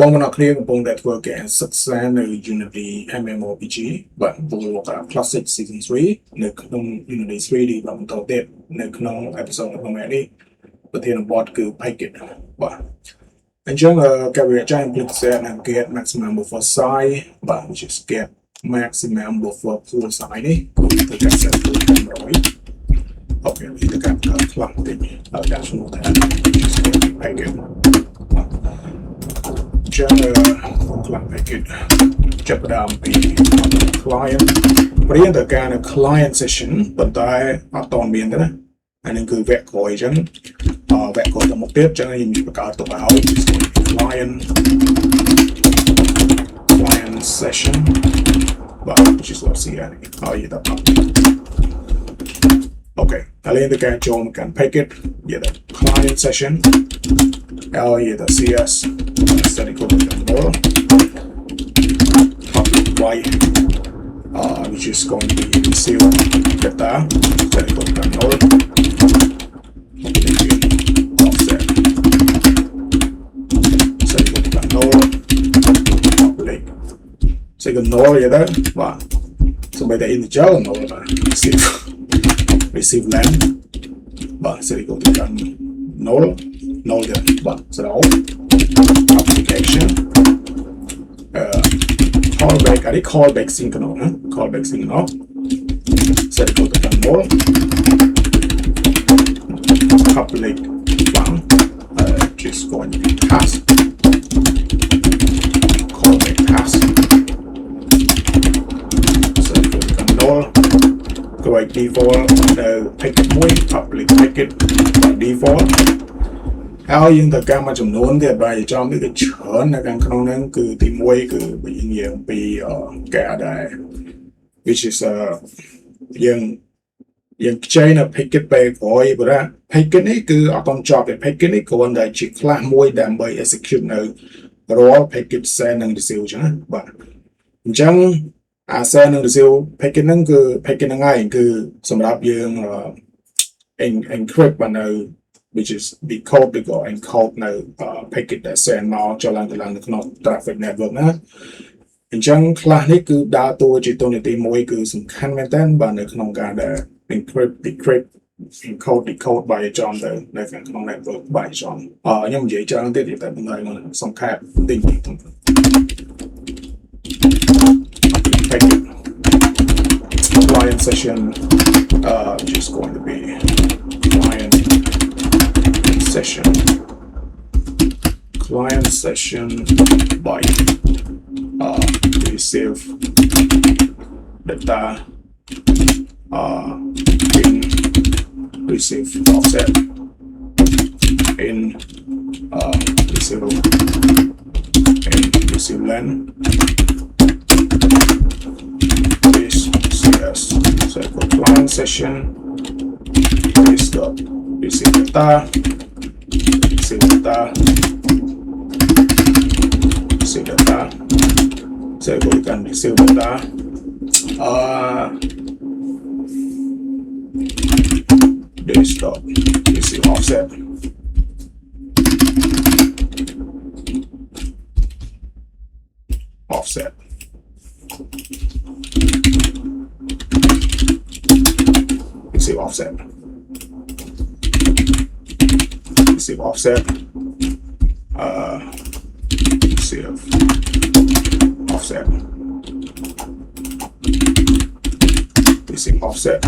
បងមិនអរគ្នាកំពុងតែធ្វើការសិក្សានៅ Unity MMORPG បាទពូលោក Classic Season 3នៅក្នុង Unity3d បាទបន្តទៀតនៅក្នុង episode របស់នេះប្រធានបទគឺ Packet បាទអញ្ចឹងការវិចារ implicit set and get maximum buffer size បាទ which is get maximum buffer pool size នេះគឺការ set ទៅ100អូខេនេះទៅការខ្លះតិចហើយការឈ្មោះថា Packet Packet ចាប់ផ្ដើមពី client ព្រៀងទៅការនៅ client session ប៉ុន្តែអត់តមានទេណាអានេះគឺវគ្គក្រោយអញ្ចឹងវគ្គក្រោយទៅមុខទៀតអញ្ចឹងយើងបង្កើតទុកឲ្យ client session បាទ which is what see ហើយទៅអូខេហើយលេងទៅការចូលមកកាន់ packet យកទៅ client session ហើយយកទៅ cs set equal to null public void which is going to be receive data set equal to null offset set equal to null public set equal to null vậy đó và so bây giờ integer null là receive len và set equal to null vậy và sau đó application callback ada callback synchronous callback synchronous set equal to null public one just going to be task callback task set equal to null by default packet public packet by default ហើយយើងត្រូវការមួយចំនួនទៀតបាទចំនេះគឺច្រើននៅខាងក្នុងហ្នឹងគឺទី1គឺយើងនិយាយអំពីការដែល which is យើងខ្ចីនៅ packet ពេលក្រោយព្រោះ packet នេះគឺអត់តន់ចប់ទេ packet នេះគ្រាន់តែជា class មួយដើម្បី execute នៅរាល់ packet send និង receive ចឹងណាបាទអញ្ចឹងអា send និង receive packet ហ្នឹងគឺ packet ហ្នឹងហើយគឺសម្រាប់យើង encrypt បាននៅ which is decode ឬក៏ encode នៅ packet ដែល send មកចូលឡើងទៅនៅក្នុង traffic network ណាអញ្ចឹង class នេះគឺដើរតួជាតួនាទីមួយគឺសំខាន់មែនតើបាទនៅក្នុងការដែល encrypt decrypt encode decode បាយចំទៅនៅក្នុង network បាយចំខ្ញុំនិយាយច្រើនទៀតតែមិនហើយសំខាន់តិចpacket client session just going to be client session by receive data in receive offset in receive len this cs so for client session this dot receive data receive data so we can receive data this dot receive offset receive offset receive offset receive offset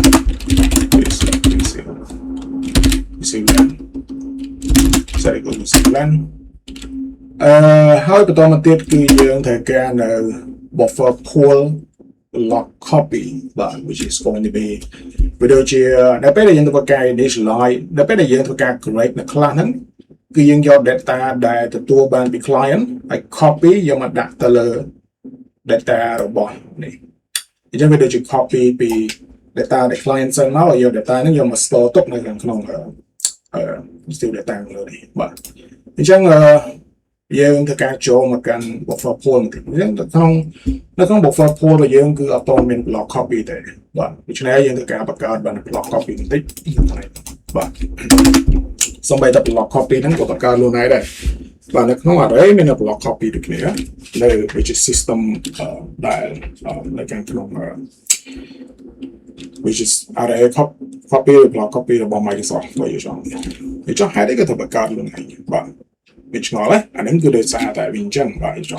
receive len set equal to receive len ហើយបន្តមកទៀតគឺយើងត្រូវការនៅ buffer pool lock copy បាទ which is going to be វាដូចជានៅពេលដែលយើងធ្វើការ initialize នៅពេលដែលយើងធ្វើការ create នៅ class ហ្នឹងគឺយើងយក data ដែលទទួលបានពី client ហើយ copy យកមកដាក់ទៅលើ data របស់នេះអញ្ចឹងវាដូចជា copy ពី data ដែល client send មកយក data ហ្នឹងយកមក store ទុកនៅក្នុង still data នេះបាទអញ្ចឹងយើងធ្វើការចូលមកកាន់ buffer pool បន្តិចអញ្ចឹងនៅក្នុង buffer pool របស់យើងគឺអត់តមាន block copy ទេបាទដូច្នេះយើងធ្វើការបង្កើតបាន block copy បន្តិចបាទ សូម្បីតែ block copy ហ្នឹងក៏បង្កើតខ្លួនឯងដែរ và nó không ở đấy mình là block copy được nữa nơi which is system dial like cái which is ở đây copy block copy là bằng Microsoft vậy cho thì cho hai cái thập card luôn này và mình nói đấy anh em cứ để xa tại mình chẳng vậy cho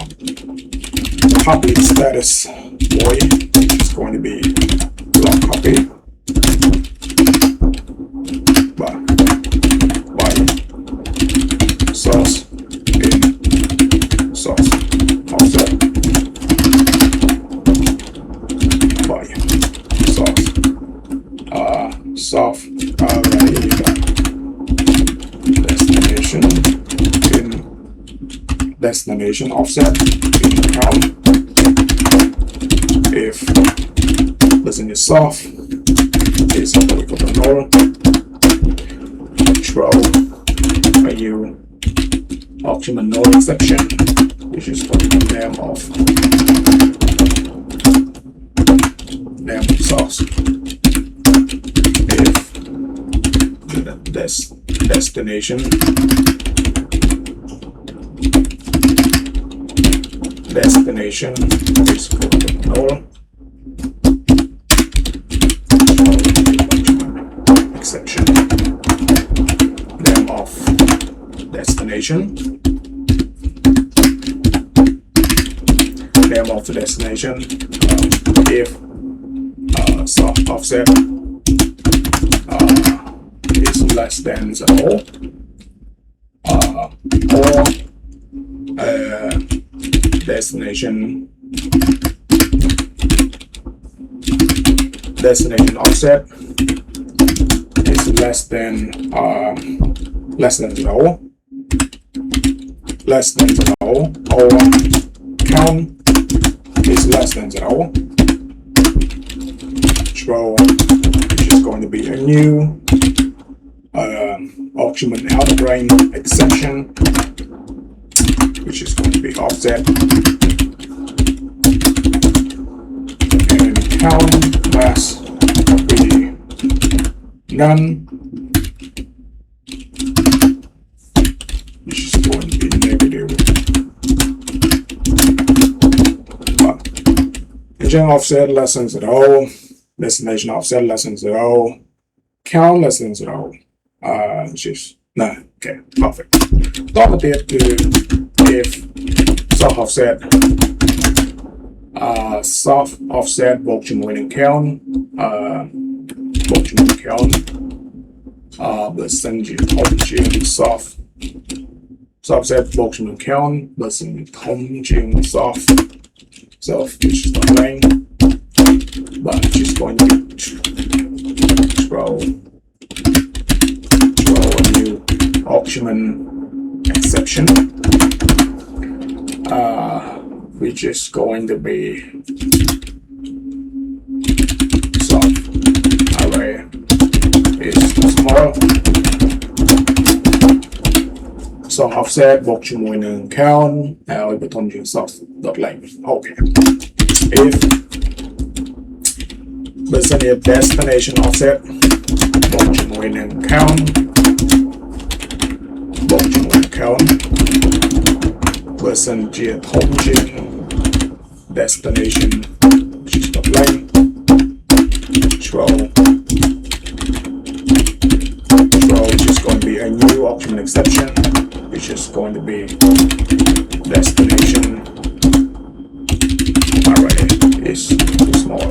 public status void is going to be block copy và source in source offset by source soft array destination in destination offset in count if listen is soft is something we can ignore throw a new option no exception which is for the name of source if this destination is for the null exception name of destination name of the destination if soft offset is less than 0 or destination offset is less than 0 or count is less than 0 throw which is going to be a new argument out of range exception which is going to be offset and count mass be none which is going to be negative agent offset less than 0 destination offset less than 0 count less than 0 which is no okay perfect top it to if soft offset บวกជាមួយនឹង count បวกជាមួយនឹង count បើសិនជាធំជាង soft offset បូកជាមួយ count បើសិនធំជាង soft which is not line but just going to throw a new option exception which is going to be soft array is small soft offset បូកជាមួយនឹង count ហើយបឋមជា soft dot line okay ifបើសិនជា destination offset បូកជាមួយនឹង count បូកជាមួយនឹង count បើសិនជាធំជាង destination which is dot line throw which is going to be a new option exception which is going to be destination array is too small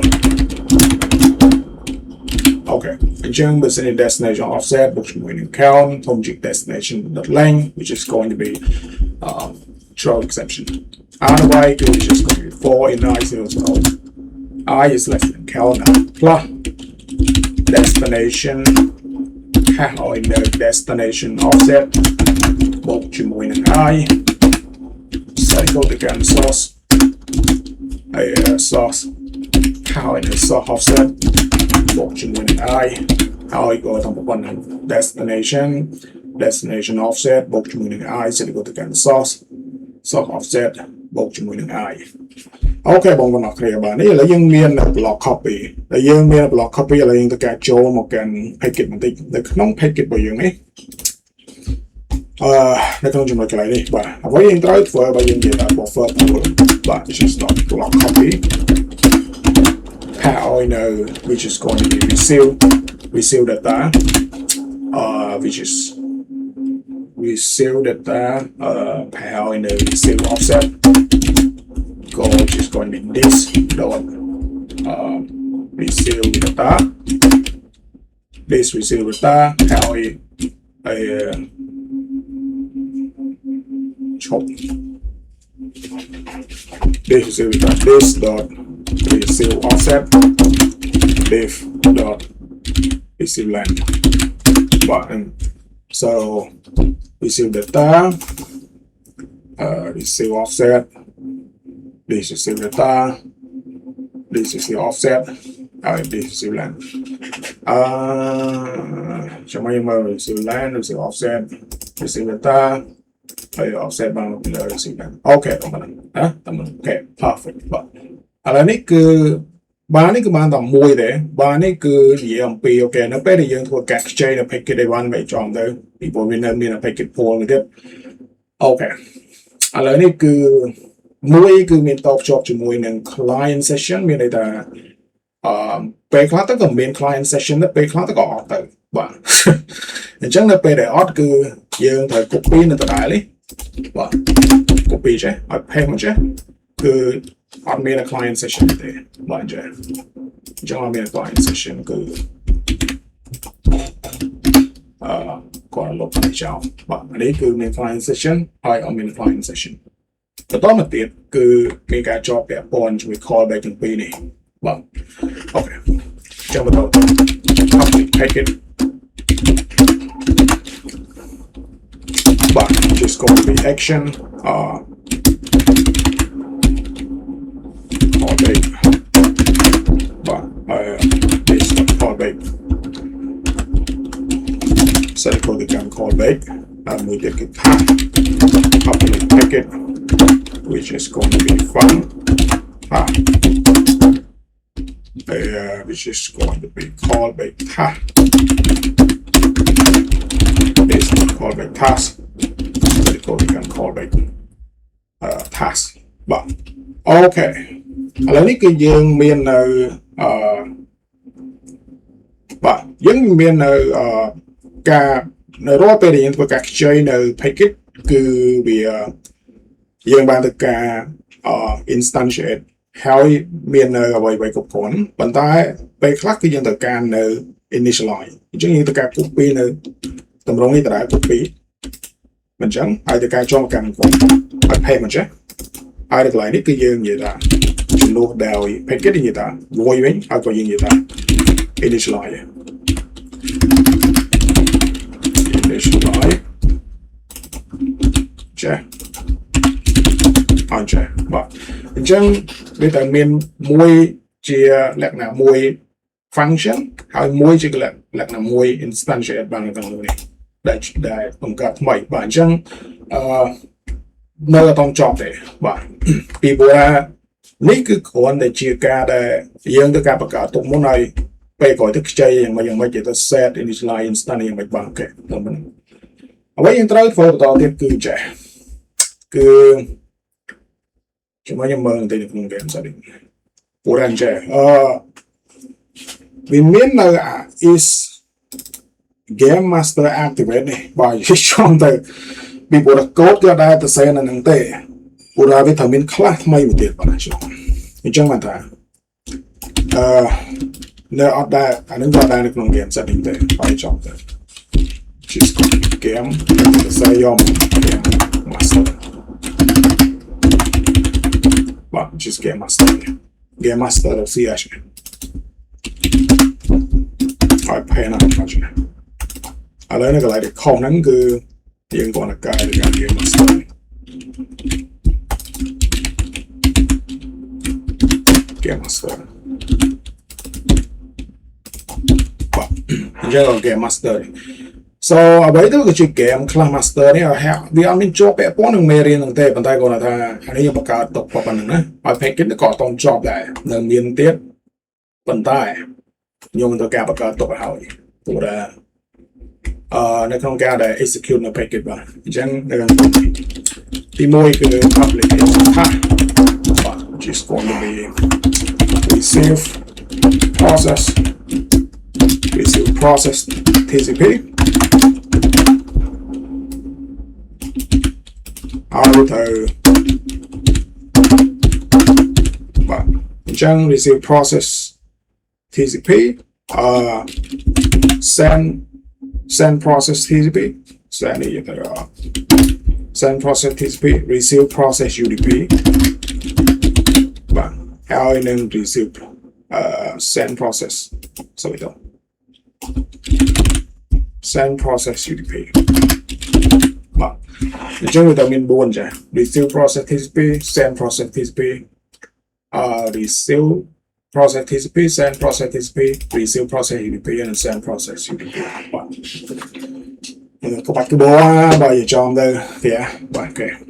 okay អញ្ចឹងបើសិនជា destination offset បូកជាមួយនឹង count ធំជាង destination dot length which is going to be throw exception otherwise it is just going to be 4 in I 0 I is less than count plus destination or in the destination offset បូកជាមួយនឹង I cycle the gun source source how in the source offset បូកជាមួយនឹង I ហើយក៏តាមប្រព័ន្ធ destination offset បូកជាមួយនឹង I cycle the gun source offset បូកជាមួយនឹង I អូខេបងប្អូនអរគ្នាបាទនេះឥឡូវយើងមាន block copy ដែលយើងមាន block copy ឥឡូវយើងទៅការចូលមកកាន់ package បន្តិចនៅក្នុង package របស់យើងនេះ នៅក្នុងចំណុចកន្លែងនេះបាទអ្វីយើងត្រូវធ្វើបើយើងនិយាយថា buffer pool បាទ which is not block copy how I know which is going to be receive data which is receive data how I know receive offset which is going to be this dot receive data this receive data how I chop this receive data this dot receive offset div dot receive length button so receive data receive offset this receive data this receive offset this receive length cho mấy mà receive length receive offset receive data offset bằng receive length ok tụi mình ok perfect but ឥឡូវនេះគឺបាននេះគឺបានតែមួយទេបាននេះគឺនិយាយអំពីអូខេនៅពេលដែលយើងធ្វើការខ្ចីនៅ package day 1មិនចំទៅពីព្រោះវានៅមាន package pool មួយទៀតអូខេឥឡូវនេះគឺមួយគឺមានតបជាប់ជាមួយនឹង client session មានន័យថាពេលខ្លះទៅក៏មាន client session ទៅពេលខ្លះទៅក៏អត់ទៅបាទអញ្ចឹងនៅពេលដែលអត់គឺយើងត្រូវ copy នៅដដែលនេះបាទ copy ចេះឲ្យ payment ចេះគឺអត់មាន client session ទេបាទអញ្ចឹងអត់មាន client session គឺគាត់លុបទៅចោលបាទនេះគឺមាន client session ហើយអត់មាន client session បន្តមកទៀតគឺមានការជាប់ពាក់ព័ន្ធជាមួយ callback ទាំងពីរនេះបាទអូខេចាំបន្ត package បាទ just going to be action callback but this callback set code the callback and we did get public packet which is going to be fun which is going to be callback this callback task set code the callback task but okay ឥឡូវនេះគឺយើងមាននៅបាទយើងមាននៅការនៅរាល់ពេលដែលយើងធ្វើការខ្ចីនៅ package គឺវាយើងបានធ្វើការinstantiate ហើយមាននៅអ្វីៗគ្រប់គ្រាន់ប៉ុន្តែពេលខ្លះគឺយើងត្រូវការនៅ initialize អញ្ចឹងយើងត្រូវការ copy នៅតម្រងនេះដដែល copy មិនអញ្ចឹងហើយត្រូវការចងកាន់គាត់ឲ្យ payment ចេះហើយនៅកន្លែងនេះគឺយើងនិយាយថាជំនួសដោយ package និយាយថា void វិញហើយក៏យើងនិយាយថា initialize ចេះអញ្ចឹងបាទអញ្ចឹងវាតែមានមួយជាលក្ខណៈមួយ function ហើយមួយជាលក្ខណៈមួយ instantiate បាននៅក្នុងនេះដែលបង្កើតថ្មីបាទអញ្ចឹងនៅអត់ចប់ទេបាទពីព្រោះនេះគឺគ្រាន់តែជាការដែលយើងទៅការបង្កើតទុកមុនហើយពេលក្រោយទៅខ្ចីយ៉ាងម៉េចទៅ set initialize instant យ៉ាងម៉េចបានអូខេដល់មិនអ្វីយើងត្រូវធ្វើបន្តទៀតគឺចេះគឺខ្ញុំមើលបន្តិចនៅក្នុង game setting ព្រោះអញ្ចឹងវាមាននៅ is game master activate នេះបើខ្ញុំទៅពីព្រោះកូដគឺអត់ដែលទៅសេនៅនឹងទេព្រោះវាត្រូវមានខ្លះថ្មីមួយទៀតបាទខ្ញុំអញ្ចឹងបានថានៅអត់ដែលអានឹងក៏ដែរនៅក្នុង game setting ទេហើយចង់ទៅ just game ទៅសេយក game master បាទ just game master ទៅ CS ហើយ pen អត់ចង់ឥឡូវនៅកន្លែងខុសហ្នឹងគឺយើងគាត់ទៅកាយទៅ game master game master បាទអញ្ចឹង game master so អ្វីទៅគឺជា game class master នេះវាអត់មានជាប់ពាក់ព័ន្ធនឹងមេរៀនហ្នឹងទេប៉ុន្តែគាត់ថាអានេះយើងបង្កើតទុកប៉ុណ្្នឹងណាហើយ package ក៏អត់តជាប់ដែរនៅមានទៀតប៉ុន្តែខ្ញុំមិនត្រូវការបង្កើតទុកឲ្យព្រោះថា នៅក្នុងការដែល execute នៅ package បាទអញ្ចឹងនៅខាងទី1គឺ application path បាទ which is going to be receive process TCP ហើយទៅបាទអញ្ចឹង receive process TCP send process TCP send នេះទៅ send process TCP receive process UDP បាទហើយនឹង receive send process sorry ទៅ send process UDP បាទអញ្ចឹងវាទៅមាន4ចា៎ receive process TCP send process TCP receive process TCP send process TCP receive process UDP and send process UDP បាទក៏បាច់ក្បោបាទយកចំទៅវាបាទអូខេ